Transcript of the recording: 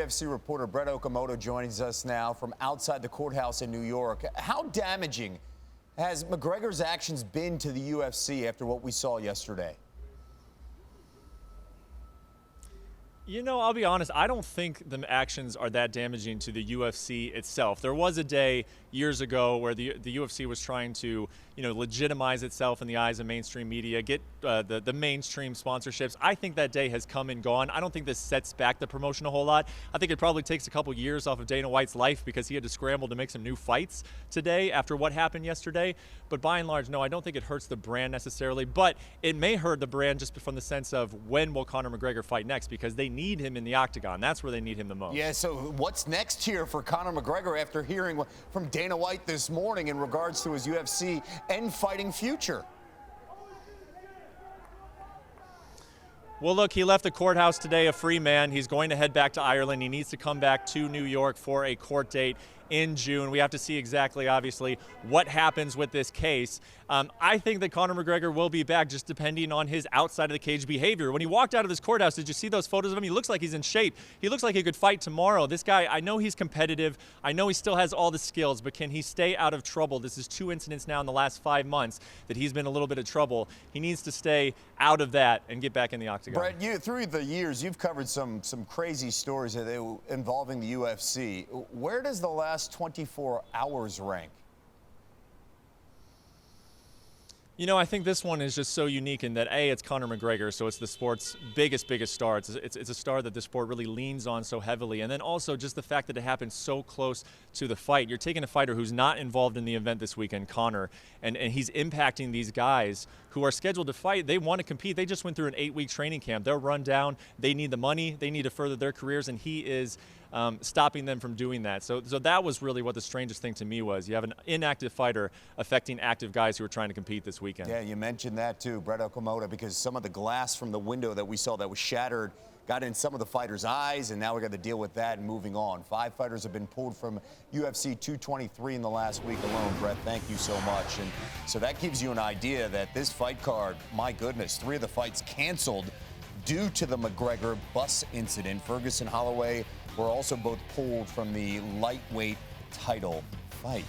UFC reporter Brett Okamoto joins us now from outside the courthouse in New York. How damaging has McGregor's actions been to the UFC after what we saw yesterday? You know, I'll be honest, I don't think the actions are that damaging to the UFC itself. There was a day years ago where the UFC was trying to, legitimize itself in the eyes of mainstream media, get the mainstream sponsorships. I think that day has come and gone. I don't think this sets back the promotion a whole lot. I think it probably takes a couple years off of Dana White's life because he had to scramble to make some new fights today after what happened yesterday. But by and large, no, I don't think it hurts the brand necessarily, but it may hurt the brand just from the sense of when will Conor McGregor fight next, because they need him in the octagon. That's where they need him the most. Yeah, so what's next here for Conor McGregor after hearing from Dana White this morning in regards to his UFC and fighting future? Well, look, he left the courthouse today a free man. He's going to head back to Ireland. He needs to come back to New York for a court date in June. We have to see exactly, obviously, what happens with this case. I think that Conor McGregor will be back just depending on his outside of the cage behavior. When he walked out of this courthouse, did you see those photos of him? He looks like he's in shape. He looks like he could fight tomorrow. This guy, I know he's competitive. I know he still has all the skills, but can he stay out of trouble? This is 2 incidents now in the last 5 months that he's been in a little bit of trouble. He needs to stay out of that and get back in the octagon. Brett, through the years, you've covered some crazy stories involving the UFC. Where does the last 24 hours rank? I think this one is just so unique in that, A, it's Conor McGregor, so it's the sport's biggest star. It's a star that the sport really leans on so heavily. And then also just the fact that it happened so close to the fight. You're taking a fighter who's not involved in the event this weekend, Conor, and he's impacting these guys who are scheduled to fight. They want to compete. They just went through an 8-week training camp. They're run down. They need the money. They need to further their careers, and he is stopping them from doing that. So that was really what the strangest thing to me was. You have an inactive fighter affecting active guys who are trying to compete this weekend. Yeah, you mentioned that too, Brett Okamoto, because some of the glass from the window that we saw that was shattered got in some of the fighters' eyes, and now we got to deal with that and moving on. 5 fighters have been pulled from UFC 223 in the last week alone. Brett, thank you so much. And so that gives you an idea that this fight card, my goodness, 3 of the fights canceled due to the McGregor bus incident. Ferguson Holloway were also both pulled from the lightweight title fight.